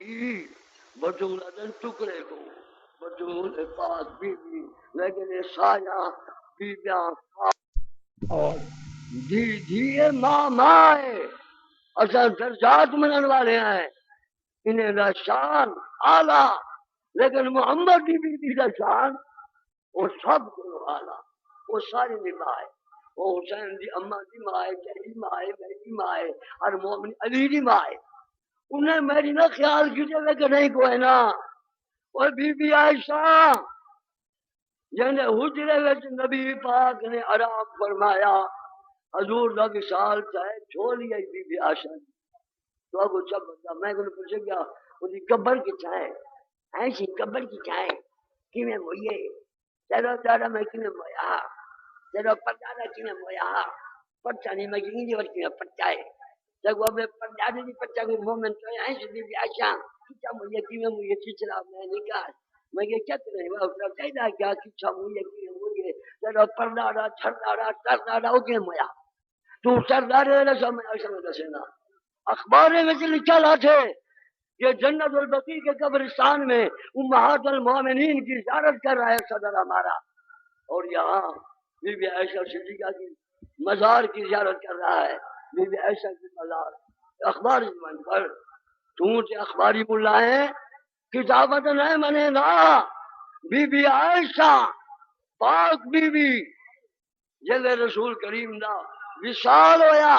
بطول دن ٹکڑے کو بطول پاک بی بی لیکن یہ سایہ بی بیاں اور دھی دھیے ماں ماں ہے اصل درجات منن والے ہیں انہیں دا شان آلہ لیکن محمد بی دا شان وہ سب کو آلہ وہ ساری نبھا ہے وہ حسین دی اماں دی ماں ہے تیری ماں ہے میری ماں ہے ہر مومن علی دی ماں ہے انہیں میری نہ خیال کیجئے کہ نہیں کوئی نا اور بی بی عائشہ جنہیں حجرے وچ نبی پاک نے آرام فرمایا حضور دا وصال چاہے چھوڑی ہے بی بی عائشہ تو اگو چب بتا میں کو پوچھے گیا وہ دی قبر کی چاہے ایسی قبر کی چاہے کہ میں موئیے تیرا دادا میں کنے مویا تیرا پردادا کنے مویا پرچا نہیں میں کنے دی ورکی میں پرچا ہے جب وہ میں پردادا دی پرچا کو مومن تو ہے ایسی بی بی عائشہ کچھا موئیے کنے موئیے چچرا میں نکال میں کہ کیا کریں وہ اپنا کہنا کیا کچھا موئیے کنے موئیے تیرا پردادا چھردادا تردادا ہو کنے مویا تو سردارے رہے سو میں عائشہ میں دسینا اخباریں میں سے لکھا لاتے یہ جنت البقیع کے قبرستان میں امہات المومنین کی زیارت کر رہا ہے صدر ہمارا اور یہاں بی بی عائشہ صدیقہ کی مزار کی زیارت کر رہا ہے بی بی عائشہ کی مزار اخبار من پر تو اخباری ملا ہے کتابت نہیں منے نا بی بی عائشہ پاک بی بی جلے رسول کریم دا وصال ہویا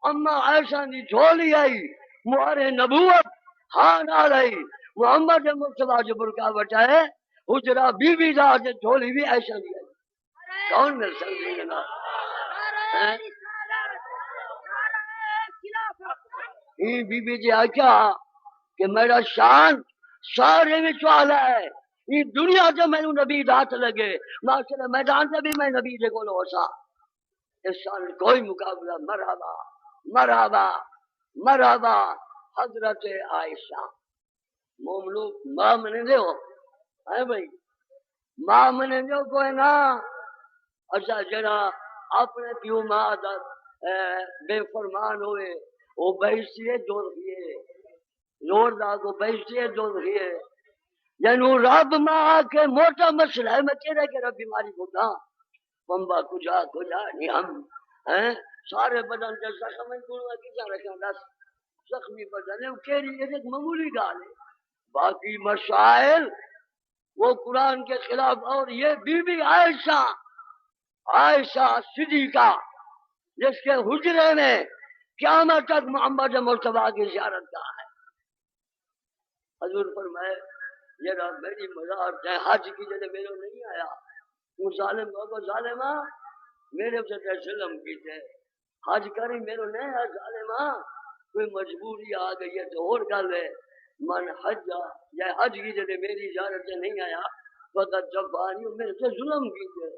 اما عائشہ دی جھولی آئی مہر نبوت ہاں آئی محمد مصطفیٰ جو برکا بچائے حجرہ بی بی دا جو جھولی بھی عائشہ دی آئی کون مل سکتے ہیں نا یہ بی بی جی آکیا کہ میرا شان سارے میں چوالا ہے یہ دنیا سے میں نبی دات لگے معاشرہ میدان سے بھی میں نبی دے کو لوسا اس سال کوئی مقابلہ مرحبا مرحبا مرحبا حضرت عائشہ مومنو ماں منے دے ہو ہے بھائی ماں منے دے ہو کوئی نا اچھا جنا اپنے پیو ماں بے فرمان ہوئے وہ بیشتی ہے جو رکھیے زور دا کو بیشتی ہے جو رکھیے یعنی رب ماں کے موٹا مسئلہ ہے میں تیرے کے رب بیماری کو دا بمبا کجا کجا نہیں ہم سارے بدن سے زخم میں کسا رکھا دس زخمی بدن ہے وہ کہہ رہی ہے ایک معمولی گال ہے باقی مسائل وہ قرآن کے خلاف اور یہ بی بی عائشہ عائشہ صدیقہ جس کے حجرے میں قیامت تک محمد مصطفیٰ کی زیارت کا ہے حضور فرمائے یہ میری مزار چاہے حج کی جگہ میرے نہیں آیا وہ ظالم کو ظالمہ میرے سے ظلم کی تھے حج کری میرے نہیں ہے ظالمہ کوئی مجبوری آ گئی ہے تو اور گل ہے من حج یا حج کی جگہ میری زیارت سے نہیں آیا وقت جب آنی میرے سے ظلم کی تھے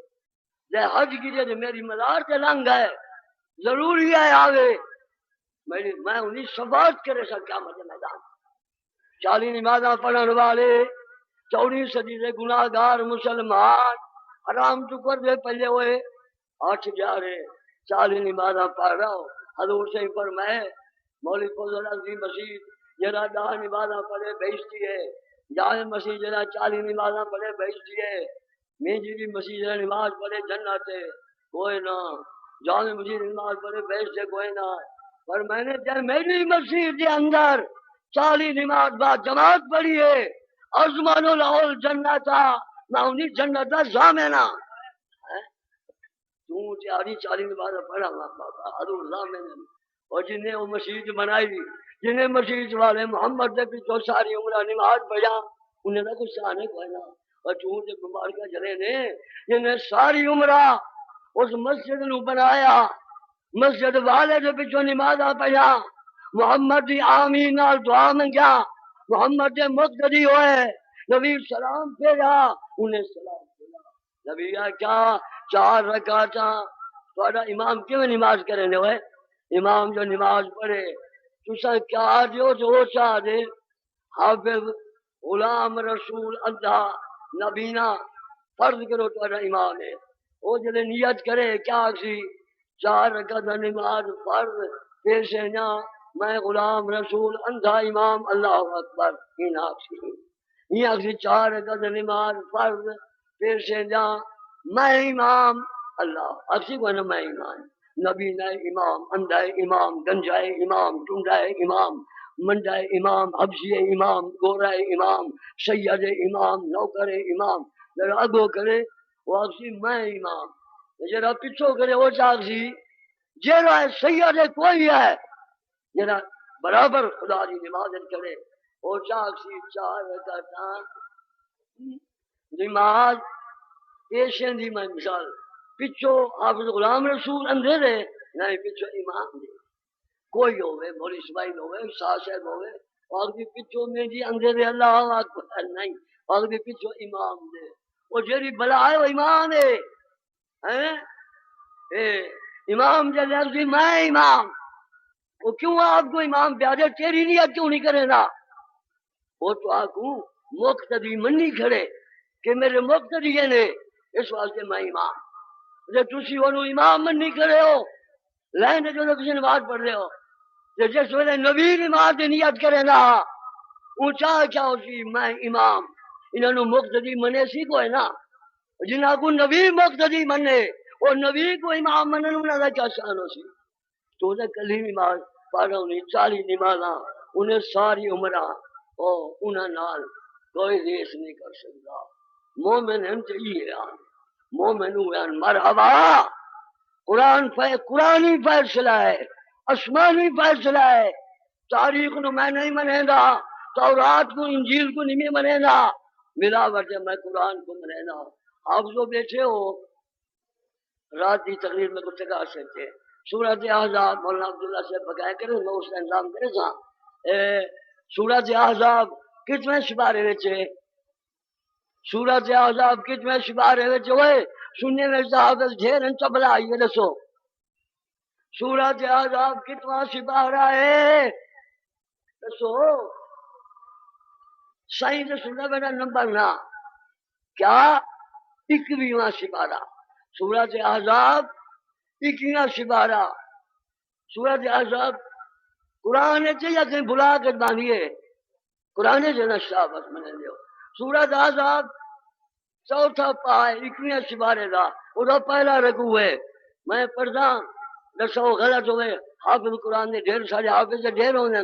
یا حج کی جگہ میری مزار سے لنگ ہے ضروری ہے آگے میں انہیں شفاعت کرے سا قیامت میدان 40 نمازاں پڑھن والے 14 صدی سے گناہگار مسلمان حرام تو کر دے پہلے ہوئے 8 جا رہے 40 نمازاں پڑھ رہا ہو حضور سے فرمائے مولوی فضل عظیم مسیح جرا 10 نمازاں پڑھے بیشتی ہے جامع مسیح جرا 40 نمازاں پڑھے بیشتی ہے میری بھی مسیح جرا نماز پڑھے جنت ہے کوئی نہ جامع مسیح نماز پڑھے بیشت ہے کوئی نہ پر میں نے جب میری مسیح کے اندر 40 نماز بعد جماعت پڑھی ہے ازمان الاول جنتا میں انہیں جنتا زامنہ تو تیاری 40 نماز پڑھا بابا حضور زامنہ اور جنہیں وہ مسجد بنائی جنہیں مسجد والے محمد نے بھی تو ساری عمرہ نماز پڑھا انہیں نہ کچھ آنے کوئی نہ اور چون سے بیمار کا جلے نے جنہیں ساری عمرہ اس مسجد نو بنایا مسجد والے جو پچھو نماز پڑھا محمد دی آمین نال دعا منگیا محمد دے مقتدی ہوئے نبی سلام پھیرا انہیں سلام پھیرا نبی کیا 4 رکعتاں تھوڑا امام کیوں نماز کرنے ہوئے امام جو نماز پڑھے تسا کیا دیو جو چاہ دے حافظ غلام رسول اللہ نبینا فرض کرو تھوڑا امام ہے وہ جلے نیت کرے کیا سی 4 رکعت نماز فرض پیش نہ میں غلام رسول اندھا امام اللہ اکبر این آخری یہ آخری چار رکعت نماز فرض پیش جا میں امام اللہ اسی کو نا میں امام نبی نئے امام اندھا امام گنجائے امام ٹنڈائے امام منڈائے امام حبشی امام گورائے امام سید امام نوکر امام ذرا اگو کرے وہ آخری میں امام ذرا پچھو کرے وہ چاخسی جیڑا سید کوئی ہے جڑا برابر خدا دی نماز کرے وہ چاخسی چار رکعتاں نماز پیشیں دی میں مثال پچھو حافظ غلام رسول اندھیرے نہیں پچھو امام دی کوئی ہوئے مولی اسماعیل ہوئے شاہ صاحب ہوئے اور بھی پچھو میں جی اندھیرے اللہ اکبر نہیں اور بھی پچھو امام دے وہ جیری بلا ہے وہ امام ہے امام جب لفظی میں امام وہ کیوں آپ کو امام پیادے تیری نیت کیوں نہیں کرے نا وہ تو آپ کو مقتدی منی کھڑے کہ میرے مقتدی نے اس واسطے میں امام جب تسی وہ امام منی کھڑے ہو لائن جو کسی نماز پڑھ رہے ہو جس ویلے نبی نماز کی نیت کرے نا اونچا کیا ہوتی میں امام انہوں نے مقتدی منے سی کو ہے نا جنہاں کو نبی مقتدی منے اور نبی کو امام مننے انہوں نے کیا شان ہو سی تو انہیں کلی نماز پڑھ ہونی 40 نمازاں انہیں ساری عمرہ اور انہاں نال کوئی ریس نہیں کر سکتا مومن ہم چاہیے مومن ہوئے مرحبا قرآنی فیصلہ ہے آسمانی فیصلہ ہے تاریخ نو میں نہیں منے گا تورات کو انجیل کو نہیں منے گا ملاوٹ میں قرآن کو منے گا آپ جو بیٹھے ہو رات کی تقریر میں کچھ کہا سکتے سورۃ احزاب مولانا عبداللہ سے بقایا کرے میں اس کا انتظام کرے سا سورۃ احزاب کتنے سپارے وچے سورۃ احزاب کتنے سپارے وچے ہوئے سننے میں صاحب ڈھیر ان چبلا آئیے دسو سورۃ احزاب کتنا سپارہ ہے دسو صحیح سے سننا میرا نمبر نہ کیا 21واں سپارہ سورۃ احزاب 21واں سپارہ سورۃ احزاب قرآن سے یا کہیں بلا کے باندھیے قرآن سے نشہ بس منے لیو سورۃ احزاب چوتھا پائے 21واں سپارے دا وہ پہلا رکوع ہے میں پڑھدا دسو غلط ہوئے حافظ قرآن دے ڈھیر سارے حافظ دے ڈھیر ہونے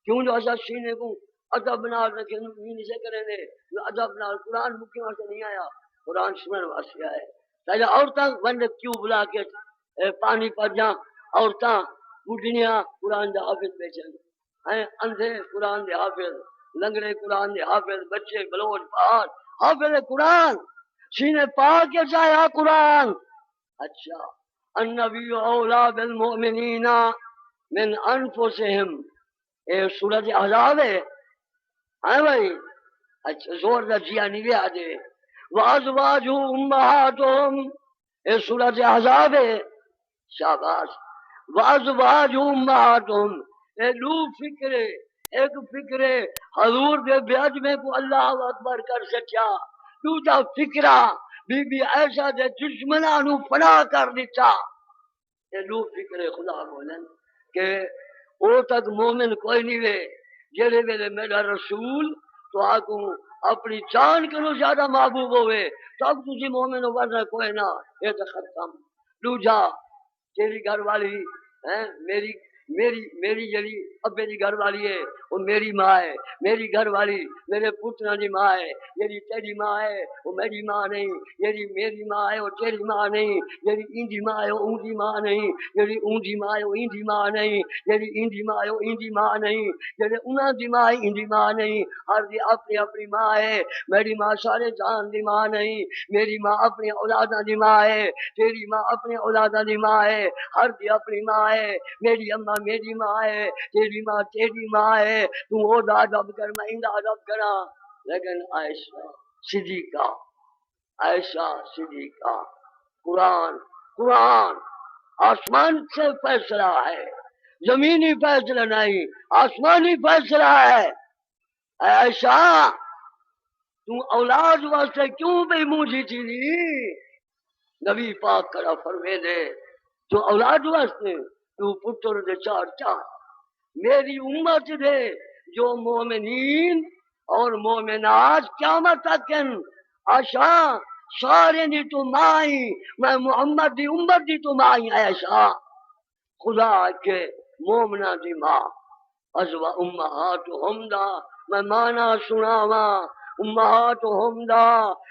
کیوں جو ایسا سینے کو ادب بنا رکھے نہیں سے کرے نے جو ادب بنا قرآن مکھی واسطے نہیں آیا قرآن سنن واسطے آیا تاکہ عورتاں بند کیوں بلا کے پانی پر جا عورتاں بڈھیاں قرآن دے حافظ بیٹھے ہیں اندھے قرآن دے حافظ لنگڑے قرآن دے حافظ بچے بلوچ پہاڑ حافظ قرآن سینے پاک کے جایا قرآن اچھا النبی اولا بالمؤمنین من انفسہم اے سورۃ احزاب ہے ہاں بھائی اچھا زور دا جیا نہیں لیا دے وازواج امہاتہم اے سورۃ احزاب ہے شاباش وازواج امہاتہم اے دو فکرے ایک فکرے حضور دے بیعت میں کو اللہ اکبر کر سکیا دوجا فکرہ بی بی عائشہ دے دشمناں نو فنا کر دیتا یہ دو فکرے خدا بولن کہ او تک مومن کوئی نہیں وے جیڑے ویلے میرا رسول تو آکوں اپنی جان کنو زیادہ محبوب ہوئے تب تجھے مومن ہو ورنہ کوئی نہ یہ تو ختم دوجا تیری گھر والی میری جڑی ابے دی گھر والی ہے وہ میری ماں ہے میری گھر والی میرے پترا دی ماں ہے یعنی تیری ماں ہے وہ میری ماں نہیں یعنی میری ماں ہے وہ تیری ماں نہیں یعنی ایندی ماں ہے وہ اونجی ماں نہیں یعنی اونجی ماں ہے وہ ایندی ماں نہیں یعنی ایندی ماں ہے وہ ایندی ماں نہیں یعنی انہاں دی ماں ہے ایندی ماں نہیں ہر دی اپنی اپنی ماں ہے میری ماں سارے جان دی ماں نہیں میری ماں اپنی اولاداں دی ماں ہے تیری ماں اپنی اولاداں دی ماں ہے ہر دی اپنی ماں ہے میری اماں میری ماں ہے تیری ماں تیری ماں ہے تو وہ دا ادب کر میں ان دا ادب کرا لیکن عائشہ صدیقہ قرآن آسمان سے فیصلہ ہے زمینی فیصلہ نہیں آسمانی فیصلہ ہے عائشہ تو اولاد واسطے کیوں بے موجی تھی نبی پاک کرا فرمے دے تو اولاد واسطے تو پتر دے چار میری امت دے جو مومنین اور مومنات قیامت تک آشا سارے دی تو مائی میں محمد دی امت دی تو مائی ایشا خدا کے مومنہ دی ماں ازوا امہاتہم دا میں مانا سناواں امہاتہم دا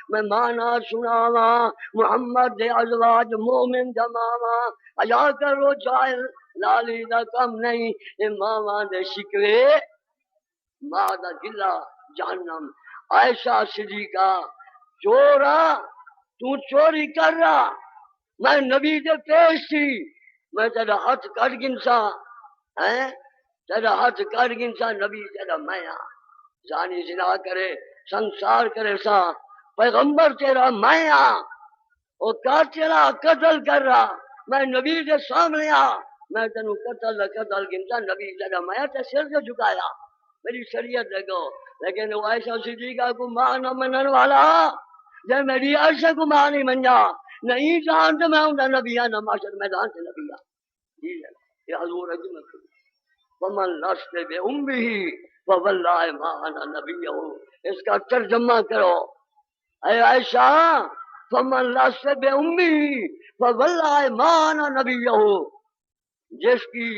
میں مانا سناواں محمد دے ازواج مومن جماواں ایا کرو جائل لالی دا کم نہیں اے ماواں دے شکوے ماں دا گلہ جہنم عائشہ صدیقہ چورا تو چوری کر رہا میں نبی دے پیش تھی میں تیرا ہاتھ کٹ گنسا ہیں تیرا ہاتھ کٹ گنسا نبی تیرا میاں زانی زنا کرے سنسار کرے سا پیغمبر تیرا میاں وہ قاتلہ قتل کر رہا میں نبی کے سامنے میں تینوں قتل گنسا نبی تیرا میاں تے سر سے جھکایا میری شریعت دیکھو لیکن وہ عائشہ صدیقہ کو ماں نہ منن والا جب میری عائشہ کو ماں نہیں منجا نہیں جانتے میں ہوں نبی نہ معاشر میدان سے نبی یہ حضور اجمل ومن لست بے امه فواللہ ما انا نبی اس کا ترجمہ کرو اے عائشہ فمن لست بے امه فواللہ ما انا نبی جس کی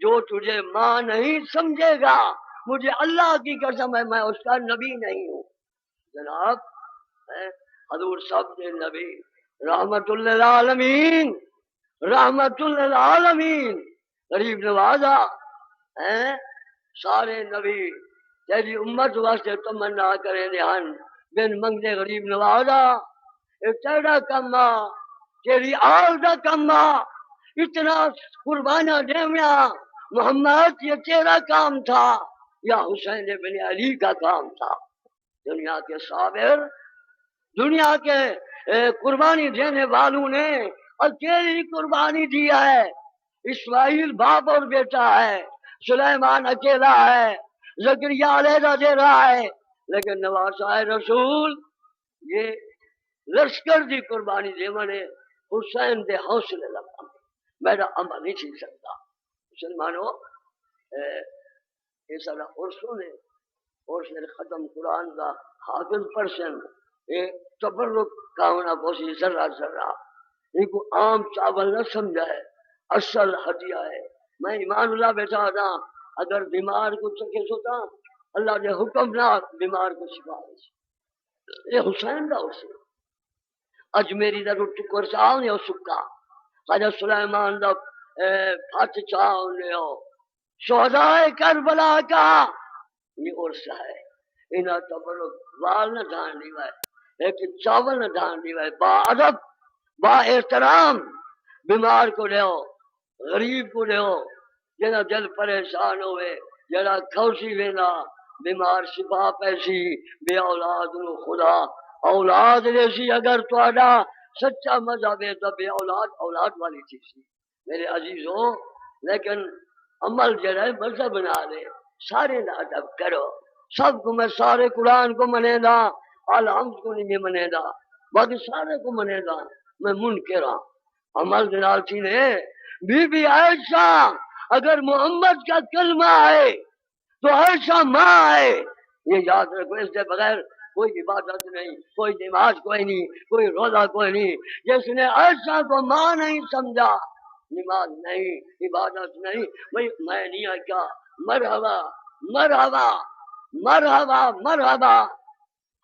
جو تجھے ماں نہیں سمجھے گا مجھے اللہ کی قسم ہے میں اس کا نبی نہیں ہوں جناب حضور صاحب کے نبی رحمت للعالمین رحمت للعالمین غریب نوازا سارے نبی تیری امت واسطے تمنا کرے دھیان بن منگنے غریب نوازا تیرا کما تیری آل دا کما اتنا قربانہ دیویا محمد یہ تیرا کام تھا یا حسین بن علی کا کام تھا دنیا کے صابر دنیا کے قربانی دینے والوں نے اکیلی قربانی دیا ہے اسماعیل باپ اور بیٹا ہے سلیمان اکیلا ہے زکریا علیحدہ دے رہا ہے لیکن نواسہ رسول یہ لشکر دی قربانی دے منے حسین دے حوصلے لگا میرا عمل نہیں چھین سکتا مسلمانوں یہ سارا عرصوں نے عرص نے ختم قرآن کا حافظ پرسن یہ تبرک کا ہونا کوشش ذرہ ذرہ یہ کو عام چاول نہ سمجھا ہے اصل ہدیہ ہے میں ایمان اللہ بیٹھا تھا اگر بیمار کو چکے سوتا اللہ نے حکم نہ بیمار کو شفا دے یہ حسین دا اسے اجمیری دا روٹی کرساؤ نے سکا حضرت سلیمان دا پھت چاؤ نے شہدائے کربلا کا یہ عرص ہے انہاں تبرک وال نہ ڈھان دی وائے لیکن چاول نہ ڈھان دی وائے با ادب با احترام بیمار کو لے غریب کو لے جنا دل پریشان ہوئے جنا کھوسی وینا بیمار شفا پیسی بے اولاد نو خدا اولاد دیسی اگر تواڈا سچا مذہب ہے تو بے اولاد والی چیز میرے عزیزوں لیکن عمل جڑا ہے مذہب بنا لے سارے دا ادب کرو سب کو میں سارے قرآن کو منے دا الحمد کو نہیں منے دا باقی سارے کو منے دا میں منکر ہوں عمل جنال چینے بی بی عائشہ اگر محمد کا کلمہ ہے تو عائشہ ماں ہے یہ یاد رکھو اس کے بغیر کوئی عبادت نہیں کوئی نماز کوئی نہیں کوئی روزہ کوئی نہیں جس نے عائشہ کو ماں نہیں سمجھا نماز نہیں عبادت نہیں میں نہیں کیا مرحبا مرحبا مرحبا مرحبا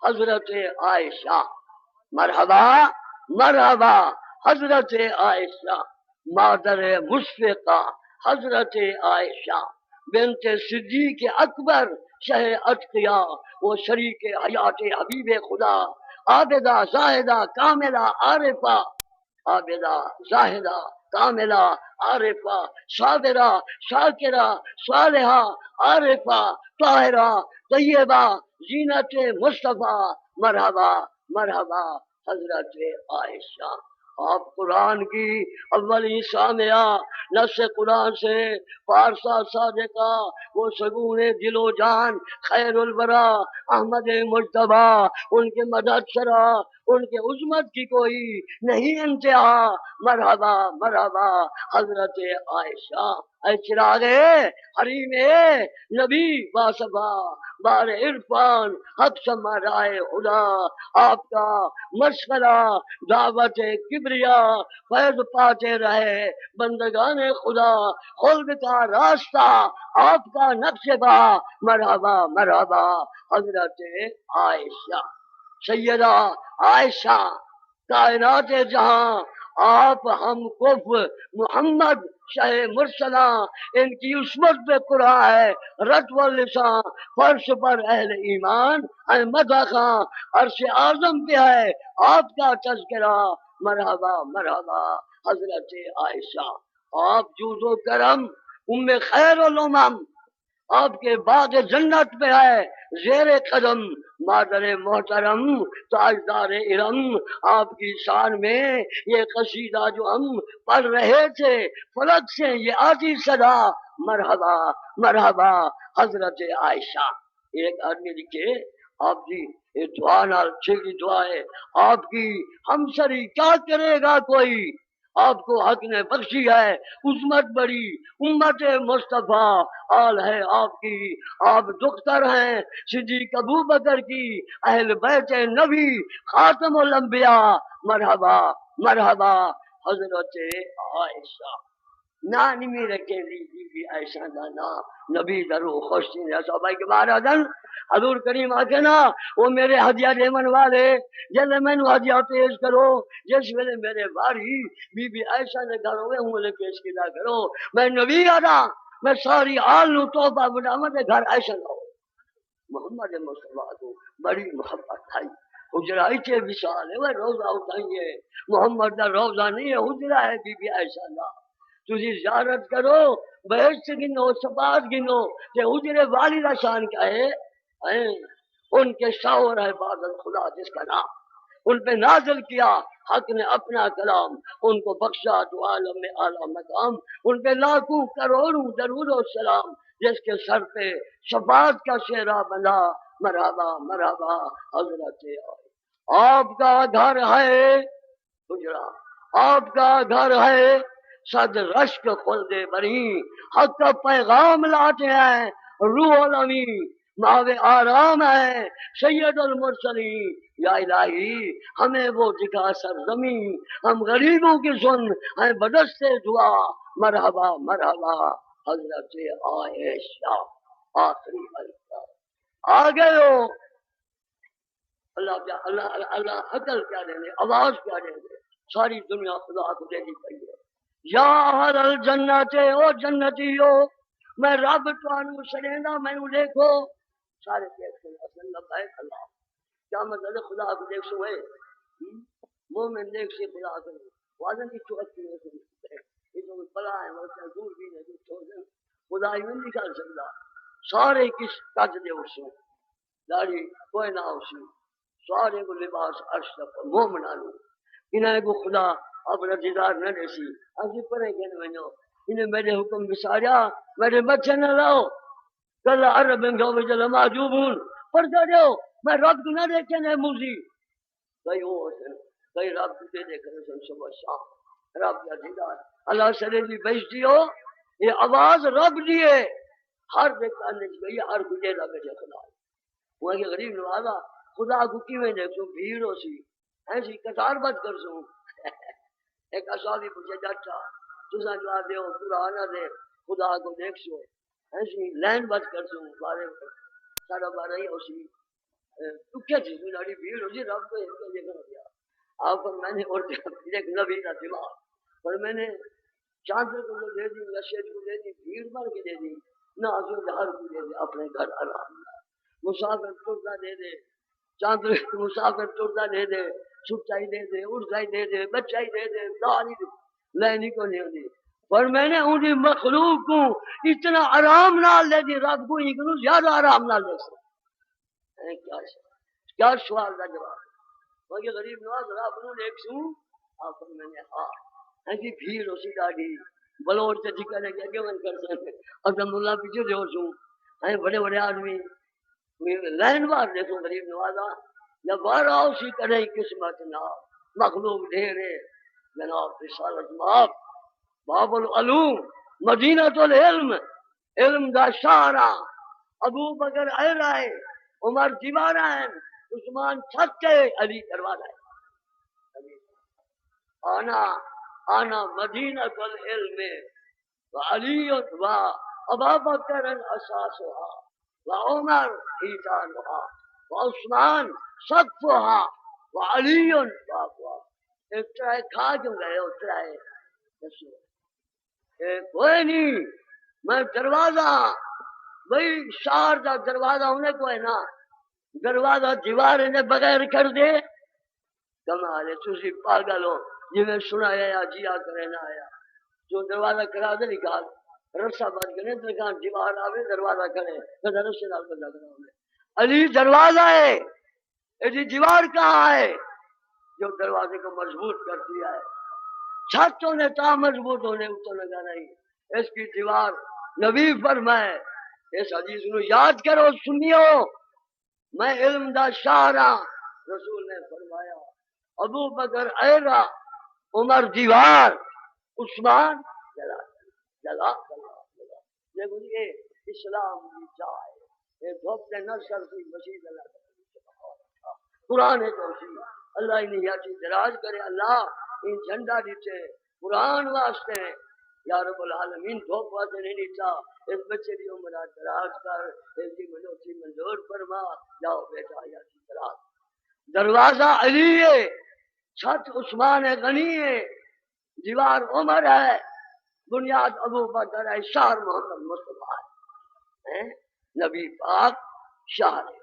حضرت عائشہ مرحبا مرحبا حضرت عائشہ مادر مشفقہ حضرت عائشہ بنت صدیق اکبر شہ اتقیا وہ شریک حیات حبیب خدا عابدہ زاہدہ کاملہ عارفہ عابدہ زاہدہ کاملہ عارفہ صابرہ شاکرہ صالحہ عارفہ طاہرہ طیبہ زینت مصطفیٰ مرحبا مرحبا حضرت عائشہ آپ قرآن کی اولی سامعہ نفس قرآن سے پارسا صادقہ وہ سگون دل و جان خیر الورا احمد مجتبی ان کے مدد سرا ان کے عظمت کی کوئی نہیں انتہا مرحبا مرحبا حضرت عائشہ اے چراغ حریم نبی باصفا بار عرفان حق سما رائے خدا آپ کا مشورہ دعوت کبریا فیض پاتے رہے بندگان خدا خلد کا راستہ آپ کا نقش با مرحبا مرحبا حضرت عائشہ سیدہ عائشہ کائنات جہاں آپ ہم کف محمد شاہ مرسلاں ان کی عصمت پہ قرآن ہے رت و لسان فرش پر اہل ایمان احمد خاں عرش اعظم پہ ہے آپ کا تذکرہ مرحبا مرحبا حضرت عائشہ آپ جود و کرم خیر الامم آپ کے باغ جنت پہ ہے زیر قدم مادر محترم تاجدار ارم آپ کی شان میں یہ قصیدہ جو ہم پڑھ رہے تھے فلک سے یہ آتی صدا مرحبا مرحبا حضرت عائشہ ایک آدمی لکھے آپ کی یہ دعا نال چھیڑی دعا ہے آپ کی ہمسری کیا کرے گا کوئی آپ کو حق نے بخشی ہے عظمت بڑی امت مصطفیٰ آل ہے آپ کی آپ دختر ہیں صدیق ابو بکر کی اہل بیت نبی خاتم الانبیاء مرحبا مرحبا حضرت عائشہ نانی میرے کے لی بی عائشہ دانا نبی درو خوشی نے صحابہ کے مہاراجن حضور کریم آکے نا وہ میرے ہدیہ دیمن والے جلے میں نو ہدیہ پیش کرو جس ویلے میرے باری بی عائشہ نے گھر ہوئے ہوں لے پیش کیا کرو میں نبی آنا میں ساری آل نو توبہ بڑا مجھے گھر عائشہ نہ ہو محمد مصطفیٰ کو بڑی محبت تھائی حجرائی کے وشال ہے وہ روزہ اٹھائیے محمد دا روزہ نہیں ہے حجرہ ہے بی عائشہ اللہ تجھے زیارت کرو بہشت گنو سپاس گنو کہ حجرے والدہ شان کیا ہے ان کے شاور ہے بادل خدا جس کا نام ان پہ نازل کیا حق نے اپنا کلام ان کو بخشا تو عالم میں اعلیٰ مقام ان پہ لاکھوں کروڑوں درود و سلام جس کے سر پہ شفاعت کا شیرا بنا مرحبا مرحبا حضرت آپ کا گھر ہے حجرا آپ کا گھر ہے صد رشک خلد بری حق کا پیغام لاتے ہیں روح الامی ماوے آرام ہے سید المرسلین یا الہی ہمیں وہ دکھا سرزمین ہم غریبوں کی سن ہیں بدستے دعا مرحبا مرحبا حضرت عائشہ آخری الفاظ آ گئے ہو اللہ عقل کیا دے دے آواز کیا دے دے ساری دنیا خدا کو دے دی پئی ہے یا اہل الجنت او جنتیو میں رب توانو سڑیندا مینوں دیکھو سارے کہتے ہیں اصل لبیک اللہ کیا مطلب خدا کو دیکھ سو ہے مومن دیکھ سے خدا کو وعدن کی چوک کی ہے یہ جو بلا ہے وہ دور بھی نہیں چھوڑ خدا ہی نہیں کر سکتا سارے کس کج دے اسو داڑھی کوئی نہ اسی سارے کو لباس اشرف مومنانو انہیں کو خدا اپنا دیدار نہ دیسی آگے پڑھیں گے نہ انہیں میرے حکم بساریا میرے بچے نہ لاؤ کل عرب انگو بجل معجوبون پڑھتا دیو میں رب کو نہ دیکھے نہ موزی کئی ہو کئی رب کو دے کر سن صبح شام رب کا دیدار اللہ سرے بھی بیشتی ہو یہ آواز رب دیے ہر دیکھانے چاہیے یہ ہر کو دے دا بیٹے خدا وہاں کے غریب نوازا خدا کو کیویں دیکھو بھیڑ ہو سی ایسی قطار بات کر سوں ایک اصحابی پوچھے جاتا تسا جواب دے پورا آنا دے خدا کو دیکھ سو ایسی لائن بات کر سوں بارے سارا بارہ ہی اسی دکھے تھی لڑی بھیڑ ہو سی رب کو ایک جگہ دیا آپ پر میں نے اور ایک نبی کا دماغ پر میں نے چاندر کو دے دی نشید کو دے دی بھیڑ بھر کے دے دی نہ حضور ہر کو دے دے اپنے گھر آرام مسافر ٹرتا دے دے چاندر مسافر ٹرتا دے دے چھٹائی دے دے اڑائی دے دے بچائی دے دے داری لینی کو نہیں ہوتی پر میں نے انہیں مخلوق کو اتنا آرام نہ لے دی رب کو اتنا زیادہ آرام نہ لے سکتے کیا سوال کا جواب مگر غریب نواز رب نو دیکھ سوں آپ میں نے ہاں جی بھیڑ اسی ڈاڈی بلوڑ سے ٹھکانے کے اگے من کر سکتے اب تو ملا پیچھے جو سوں ہیں بڑے بڑے آدمی لائن بار دیکھو غریب نوازا یا بارہ اسی کرے قسمت نہ مخلوق ڈھیرے جناب رسالت ماب باب العلوم مدینہ العلم علم دا شارع ابو بکر اہل ہے عمر دیوارہ ہیں عثمان چھت ہے علی دروازہ ہے آنا مدینہ العلم وعلی و ابا بکر اساسها وعمر ایتانها وعثمان سقفها وعلی بابها ایک طرح کھا کیوں گئے اس طرح کوئی نہیں میں دروازہ بھئی شہر دا دروازہ ہونے کو ہے نا دروازہ دیوار نے بغیر کر دے کمال ہے تسی پاگل ہو جی میں سنایا یا جیا کرے نہ آیا جو دروازہ کرا دے نکال رسا بند کرے دکان دیوار آوے دروازہ کرے پھر رسے نال بندہ کرا علی دروازہ ہے ایسی دیوار کہاں ہے جو دروازے کو مضبوط کر دیا ہے چھتوں نے تا مضبوط ہونے تو لگا نہیں اس کی دیوار نبی فرمائے اس حدیث کو یاد کرو سنیو میں علم دا شارع رسول نے فرمایا ابو بکر ایرا عمر دیوار عثمان جلا جلا دیکھو یہ اسلام کی جائے یہ دھوپ نے نصر کی مسیح اللہ قرآن ہے تو اللہ انہیں یاتی دراز کرے اللہ ان جھنڈا دیتے قرآن واسطے یا رب العالمین دھوپ واسطے نہیں دیتا اس بچے کی عمر دراز کر اس کی منوسی منظور فرما جاؤ بیٹا یاتی دراز دروازہ علی ہے چھت عثمان غنی ہے دیوار عمر ہے بنیاد ابو بکر ہے شہر محمد مصطفیٰ ہے نبی پاک شہر ہے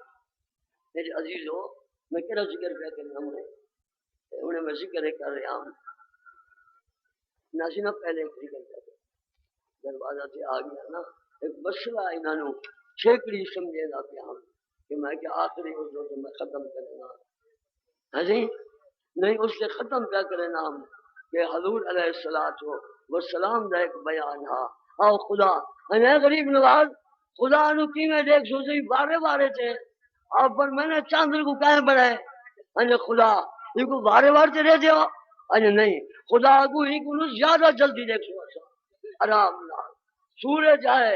میرے عزیزو میں کہنا ذکر کیا کرنا انہیں میں ذکر کر رہا ہوں ناسینا پہلے ایک ذکر کر رہا دروازہ سے آ گیا نا ایک مسئلہ انہوں چھیکڑی سمجھے گا کہ ہم کہ میں کہ آخری اس جو میں ختم کرنا ہاں جی نہیں اس سے ختم کیا کرنا ہم کہ حضور علیہ السلام دا ایک بیان ہا آؤ خدا میں غریب نواز خدا نو کی میں دیکھ سوچی بارے بارے تھے آپ پر میں نے چاندر کو کہیں بڑھائے انجھے خدا یہ کو بارے بارے تھے رہتے ہو انجھے نہیں خدا کو ہی کو زیادہ جلدی دیکھ سو آرام نہ سورج آئے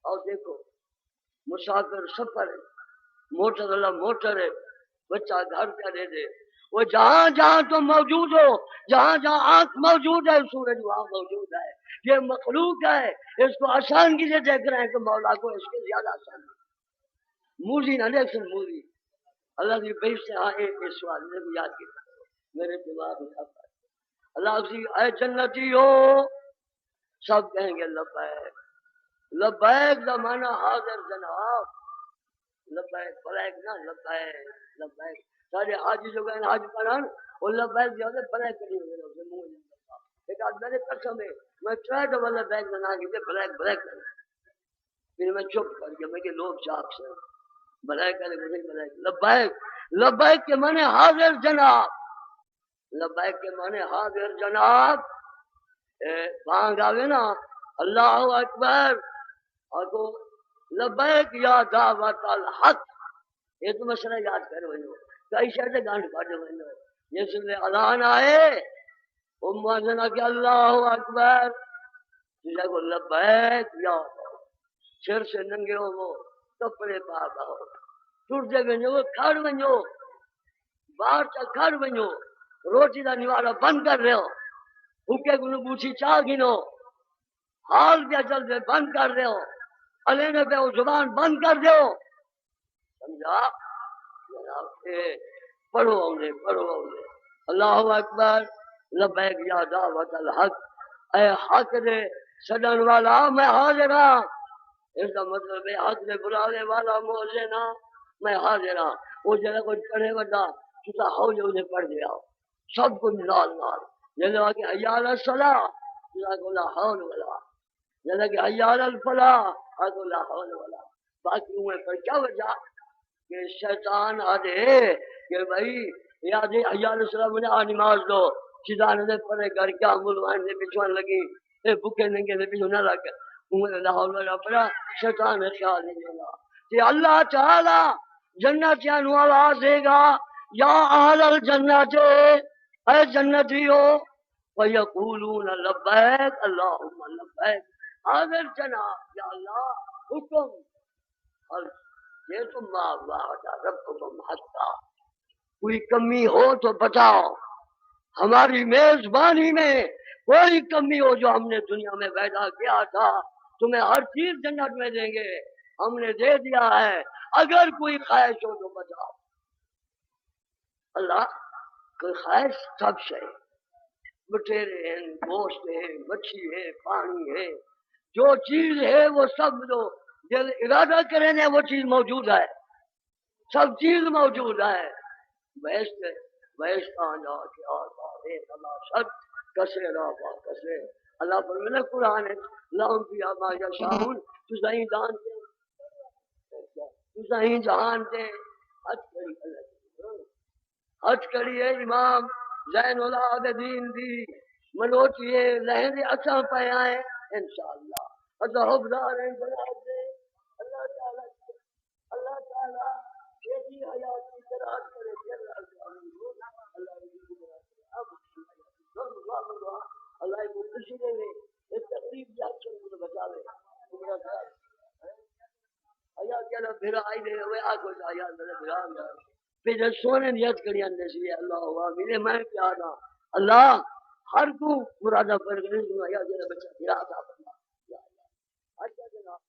اور دیکھو مسافر سفر موٹر اللہ موٹر ہے بچہ گھر کا دے دے وہ جہاں جہاں تو موجود ہو جہاں جہاں آنکھ موجود ہے سورج وہاں موجود ہے یہ مخلوق ہے اس کو آسان کی سے دیکھ رہے ہیں کہ مولا کو اس کے زیادہ آسان ہے موزی نہ دیکھ سن موزی اللہ کی بیش سے ہاں ایک سوال نے بھی یاد کیا میرے دماغ میں آتا ہے اللہ کی اے جنتی ہو سب کہیں گے لبیک لبیک زمانہ حاضر جناب لبیک بلیک نہ لبیک لبیک سارے حاجی جو گئے حاج پڑھن وہ لبیک زیادہ بلیک کری ہوئے لوگ منہ نہیں ایک آدھ میرے قسم ہے میں ٹرائی تو والا بیگ بنا کے بلیک بلیک کر پھر میں چپ کر گیا میں کہ لوگ چاک سے بلیک کرے مجھے بلیک لبیک لبیک کے معنی حاضر جناب لبیک کے معنی حاضر جناب بانگ آگے نا اللہ اکبر آگو لبیک یا دعوت الحق یہ تو مسئلہ یاد کرو کئی شہر گانٹ کاٹے بنو جس میں اذان آئے امازنہ کہ اللہ اکبر تجھے کو لبیک یا سر سے ننگے ہو وہ کپڑے پاک ہو ٹوٹے بنو کھڑ بنو باہر تک کھڑ بنو روٹی کا نوارا بند کر رہے ہو بھوکے کو بوچھی چاہ گنو حال کیا چل دے بند کر رہے ہو علینے پہ وہ زبان بند کر دو سمجھا پڑھو انہیں اللہ اکبر لبیک یا دعوت الحق اے حق دے سڈن والا میں حاضر ہاں اس کا مطلب ہے حق دے بلانے والا مؤذن ہاں میں حاضر ہاں وہ جگہ کوئی پڑھے بڑا چوتا ہو جو انہیں پڑھ دیا سب کچھ نال نال جیسا کہ حیال الصلاح جیسا کہ لا حول ولا جیسا کہ حیال الفلاح حق لا حول ولا باقی ہوئے پر کیا وجہ کہ شیطان آدھے کہ بھائی یاد حیال الصلاح مجھے نماز دو چیزاں دے پرے کر کیا ملوان دے پچھوان لگی اے بھوکے ننگے دے پچھو نہ لگ لا حول ولا قوت شیطان نے خیال نہیں ہوگا کہ اللہ تعالی جنتیاں نو آواز دے گا یا اہل الجنت اے جنتیو ویقولون لبیک اللہم لبیک حاضر جناب یا اللہ حکم اور یہ تو ما وعد ربکم حقا کوئی کمی ہو تو بتاؤ ہماری میزبانی میں کوئی کمی ہو جو ہم نے دنیا میں پیدا کیا تھا تمہیں ہر چیز جنت میں دیں گے ہم نے دے دیا ہے اگر کوئی خواہش ہو تو بتاؤ اللہ کوئی خواہش سب سے بٹیرے ہیں گوشت ہے مچھی ہے پانی ہے جو چیز ہے وہ سب جو دل ارادہ کریں گے وہ چیز موجود ہے سب چیز موجود ہے ویسٹ آنا کہ آتا ہے اللہ شد کسے رابا کسے اللہ فرمانے قرآن ہے لہم فیہا ما یشاؤون تو صحیح جانتے حج کری اللہ حج کری ہے امام زین العابدین دی منوٹی ہے لہن اچھا پہ آئے انشاءاللہ حضر حفظار ہیں جناب دے اللہ تعالیٰ کیسی حیات کی تراج کرے کہ اللہ کو خوشی دے گے ایک تقریب جا کر مجھے بچا لے آیا کیا پھر آئی دے ہوئے آگو جایا بھرا پھر سونے نیت کری اندر سے اللہ ہوا میرے میں کیا تھا اللہ ہر کو مرادہ پر کرے آیا جا بچہ پھرا تھا اچھا جناب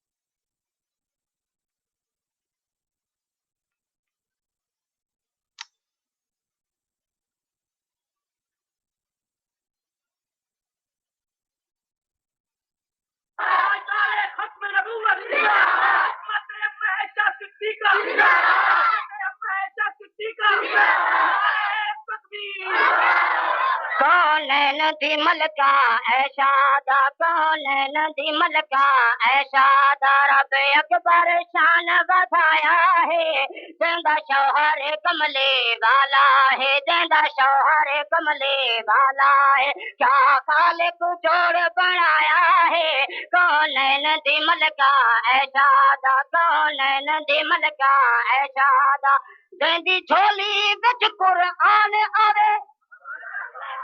کونین دی ملکہ اے شادا کونین دی ملکہ اے شادا رب اکبر شان بڑھایا ہے زندہ شوہر کملے والا ہے زندہ شوہر کملے والا ہے کیا خالق جوڑ بنایا ہے کونین دی ملکہ اے شادا کونین دی ملکہ اے شادا گندی جھولی بچ قرآن آوے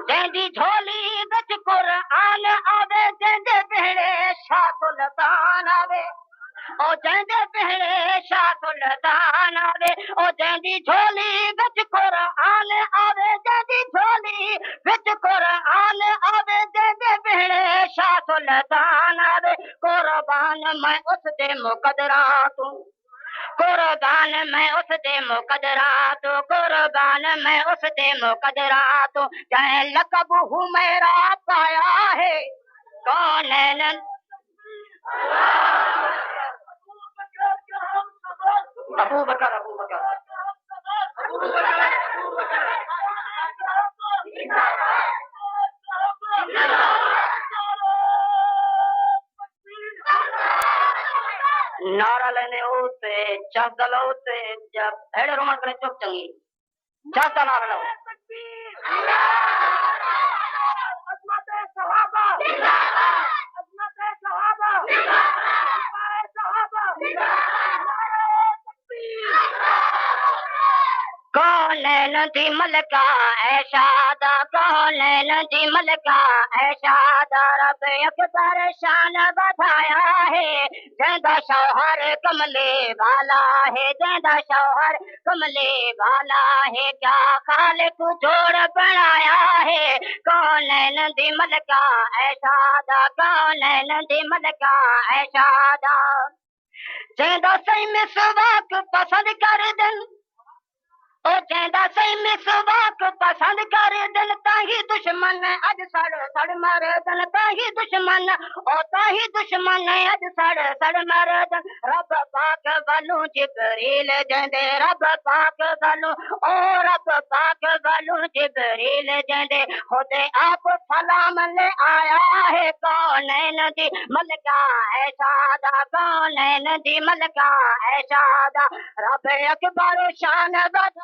جندی جھولی بچ قرآن آوے جندے پہڑے شاہ سلطان آوے او جندے پہڑے شاہ سلطان آوے او جندی جھولی بچ قرآن آوے جندی جھولی بچ قرآن آوے جندے پہڑے شاہ سلطان آوے قربان میں اس دے مقدرات ہوں قربان میں اس دے مقدرات قربان میں اس دے مقدرات چاہے لقب ہوں میرا پایا ہے کونین ابو بکر نعرہ لینے ہوتے چاک دل ہوتے جب بھیڑے رومن کرنے چوک چنگی چاک دل نعرہ لو عظمت صحابہ عظمت صحابہ کونین دی ملکہ اے شادا کونین دی ملکہ اے شادا رب اکبر شان بڑھایا ہے زندہ شوہر کملے والا ہے زندہ شوہر کملے والا ہے کیا خالق جوڑ بنایا ہے کونین دی ملکہ اے شادا کونین دی ملکہ اے شادا زندہ سی مسواک پسند کر دن او جیندا سی مسواک پسند کر دل تاہی دشمن اج سڑ مر دل تاہی دشمن او تاہی دشمن اج سڑ مر دل رب پاک والو جبریل جندے رب پاک والو او رب پاک والو جبریل جندے خود آپ سلام لے آیا ہے کونین دی ملکہ اے شادا کونین دی ملکہ اے شادا رب اکبر شان بڑھا